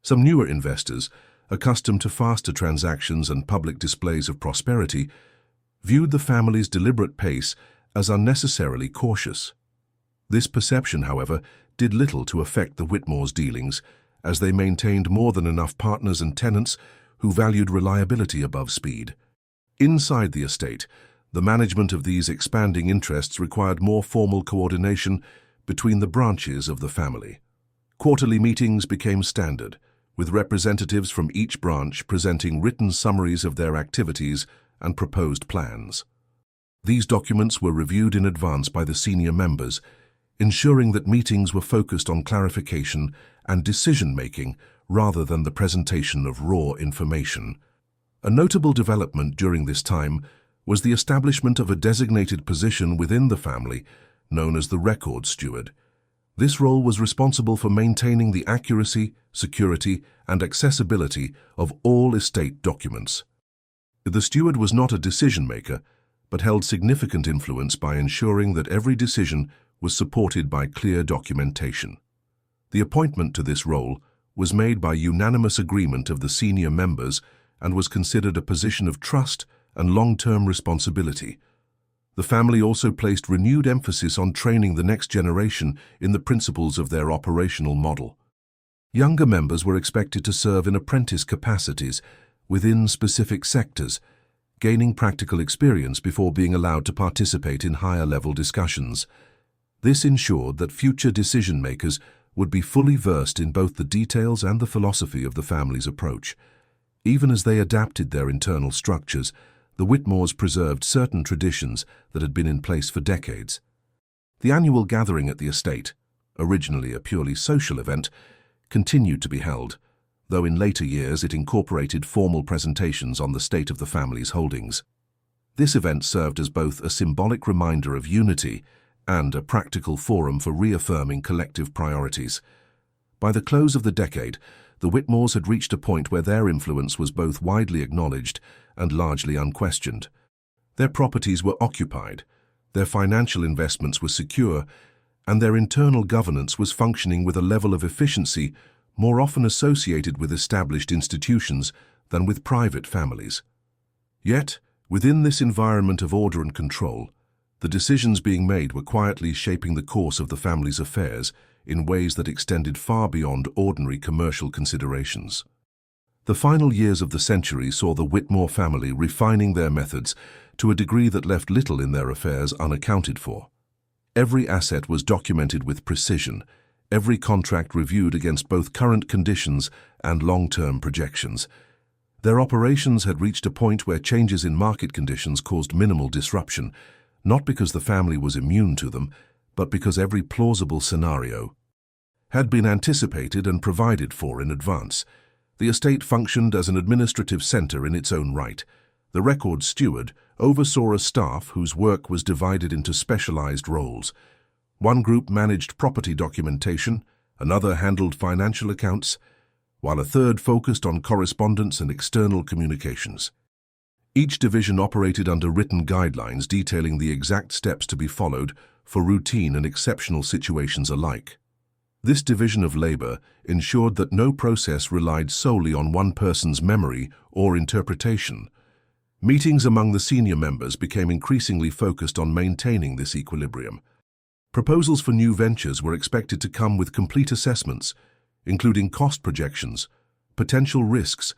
Some newer investors, accustomed to faster transactions and public displays of prosperity, viewed the family's deliberate pace as unnecessarily cautious. This perception, however, did little to affect the Whitmore's dealings, as they maintained more than enough partners and tenants who valued reliability above speed. Inside the estate, the management of these expanding interests required more formal coordination between the branches of the family. Quarterly meetings became standard, with representatives from each branch presenting written summaries of their activities and proposed plans. These documents were reviewed in advance by the senior members, ensuring that meetings were focused on clarification and decision-making rather than the presentation of raw information. A notable development during this time was the establishment of a designated position within the family known as the record steward. This role was responsible for maintaining the accuracy, security, and accessibility of all estate documents. The steward was not a decision-maker, but held significant influence by ensuring that every decision was supported by clear documentation. The appointment to this role was made by unanimous agreement of the senior members and was considered a position of trust and long-term responsibility. The family also placed renewed emphasis on training the next generation in the principles of their operational model. Younger members were expected to serve in apprentice capacities within specific sectors, gaining practical experience before being allowed to participate in higher-level discussions. This ensured that future decision-makers would be fully versed in both the details and the philosophy of the family's approach. Even as they adapted their internal structures, the Whitmores preserved certain traditions that had been in place for decades. The annual gathering at the estate, originally a purely social event, continued to be held, though in later years it incorporated formal presentations on the state of the family's holdings. This event served as both a symbolic reminder of unity and a practical forum for reaffirming collective priorities. By the close of the decade, the Whitmores had reached a point where their influence was both widely acknowledged and largely unquestioned. Their properties were occupied, Their financial investments were secure, and their internal governance was functioning with a level of efficiency more often associated with established institutions than with private families. Yet, within this environment of order and control, the decisions being made were quietly shaping the course of the family's affairs in ways that extended far beyond ordinary commercial considerations. The final years of the century saw the Whitmore family refining their methods to a degree that left little in their affairs unaccounted for. Every asset was documented with precision, every contract reviewed against both current conditions and long-term projections. Their operations had reached a point where changes in market conditions caused minimal disruption, not because the family was immune to them, but because every plausible scenario had been anticipated and provided for in advance. The estate functioned as an administrative center in its own right. The record steward oversaw a staff whose work was divided into specialized roles. One group managed property documentation, another handled financial accounts, while a third focused on correspondence and external communications. Each division operated under written guidelines detailing the exact steps to be followed for routine and exceptional situations alike. This division of labor ensured that no process relied solely on one person's memory or interpretation. Meetings among the senior members became increasingly focused on maintaining this equilibrium. Proposals for new ventures were expected to come with complete assessments, including cost projections, potential risks,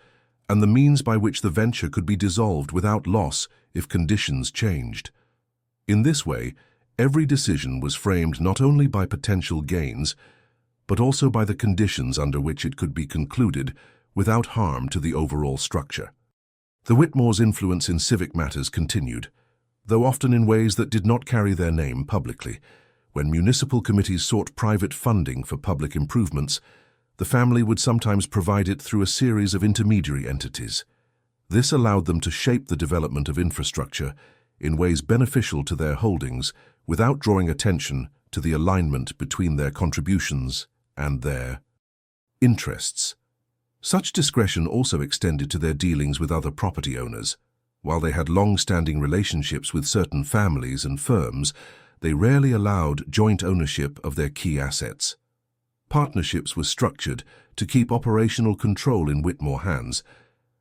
and the means by which the venture could be dissolved without loss if conditions changed. In this way, every decision was framed not only by potential gains, but also by the conditions under which it could be concluded without harm to the overall structure. The Whitmore's influence in civic matters continued, though often in ways that did not carry their name publicly. When municipal committees sought private funding for public improvements, the family would sometimes provide it through a series of intermediary entities. This allowed them to shape the development of infrastructure in ways beneficial to their holdings without drawing attention to the alignment between their contributions and their interests. Such discretion also extended to their dealings with other property owners. While they had long-standing relationships with certain families and firms, they rarely allowed joint ownership of their key assets. Partnerships were structured to keep operational control in Whitmore hands,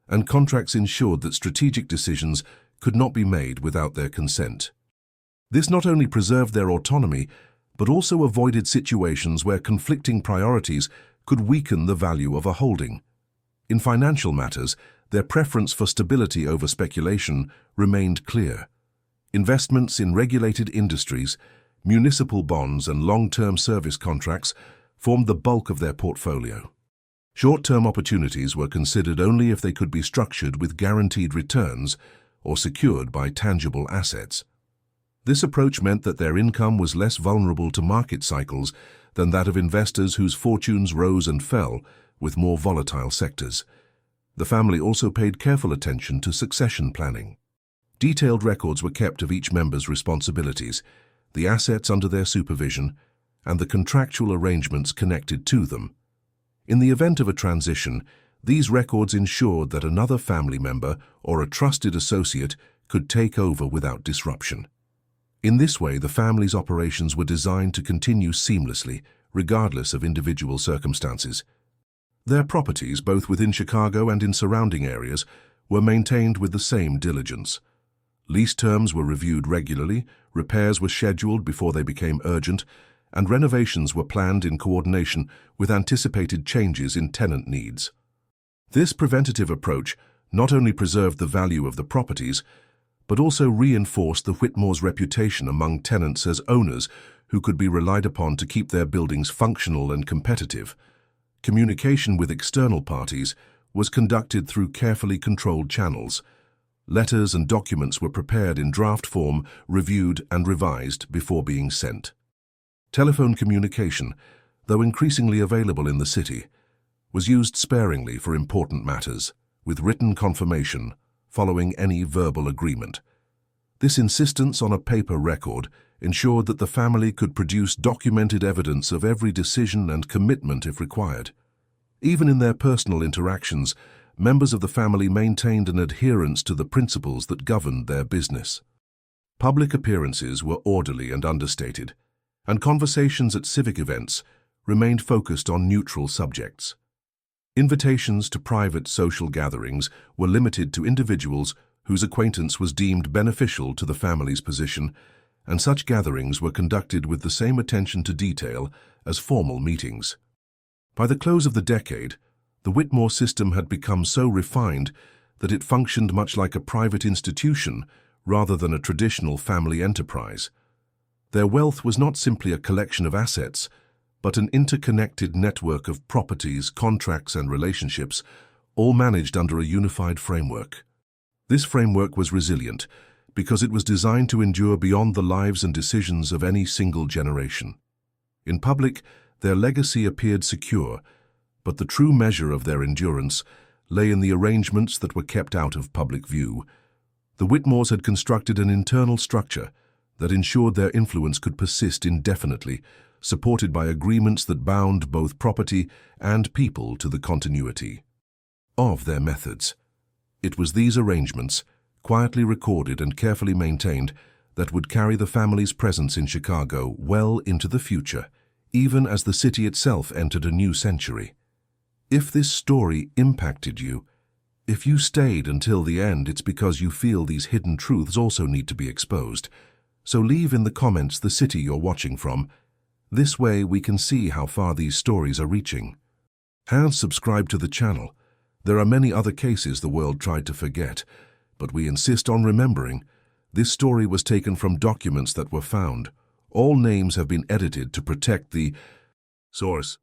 and contracts ensured that strategic decisions could not be made without their consent. This not only preserved their autonomy, but also avoided situations where conflicting priorities could weaken the value of a holding. In financial matters, their preference for stability over speculation remained clear. Investments in regulated industries, municipal bonds, and long-term service contracts formed the bulk of their portfolio. Short-term opportunities were considered only if they could be structured with guaranteed returns or secured by tangible assets. This approach meant that their income was less vulnerable to market cycles than that of investors whose fortunes rose and fell with more volatile sectors. The family also paid careful attention to succession planning. Detailed records were kept of each member's responsibilities, the assets under their supervision, and the contractual arrangements connected to them. In the event of a transition, these records ensured that another family member or a trusted associate could take over without disruption. In this way, the family's operations were designed to continue seamlessly, regardless of individual circumstances. Their properties, both within Chicago and in surrounding areas, were maintained with the same diligence. Lease terms were reviewed regularly, repairs were scheduled before they became urgent, and renovations were planned in coordination with anticipated changes in tenant needs. This preventative approach not only preserved the value of the properties, but also reinforced the Whitmore's reputation among tenants as owners who could be relied upon to keep their buildings functional and competitive. Communication with external parties was conducted through carefully controlled channels. Letters and documents were prepared in draft form, reviewed and revised before being sent. Telephone communication, though increasingly available in the city, was used sparingly for important matters, with written confirmation following any verbal agreement. This insistence on a paper record ensured that the family could produce documented evidence of every decision and commitment if required. Even in their personal interactions, members of the family maintained an adherence to the principles that governed their business. Public appearances were orderly and understated, and conversations at civic events remained focused on neutral subjects. Invitations to private social gatherings were limited to individuals whose acquaintance was deemed beneficial to the family's position, and such gatherings were conducted with the same attention to detail as formal meetings. By the close of the decade, the Whitmore system had become so refined that it functioned much like a private institution rather than a traditional family enterprise. Their wealth was not simply a collection of assets, but an interconnected network of properties, contracts, and relationships, all managed under a unified framework. This framework was resilient because it was designed to endure beyond the lives and decisions of any single generation. In public, their legacy appeared secure, but the true measure of their endurance lay in the arrangements that were kept out of public view. The Whitmores had constructed an internal structure that ensured their influence could persist indefinitely, supported by agreements that bound both property and people to the continuity of their methods. It was these arrangements, quietly recorded and carefully maintained, that would carry the family's presence in Chicago well into the future, even as the city itself entered a new century. If this story impacted you, if you stayed until the end, it's because you feel these hidden truths also need to be exposed. So leave in the comments the city you're watching from. This way we can see how far these stories are reaching. And subscribe to the channel. There are many other cases the world tried to forget, but we insist on remembering. This story was taken from documents that were found. All names have been edited to protect the source.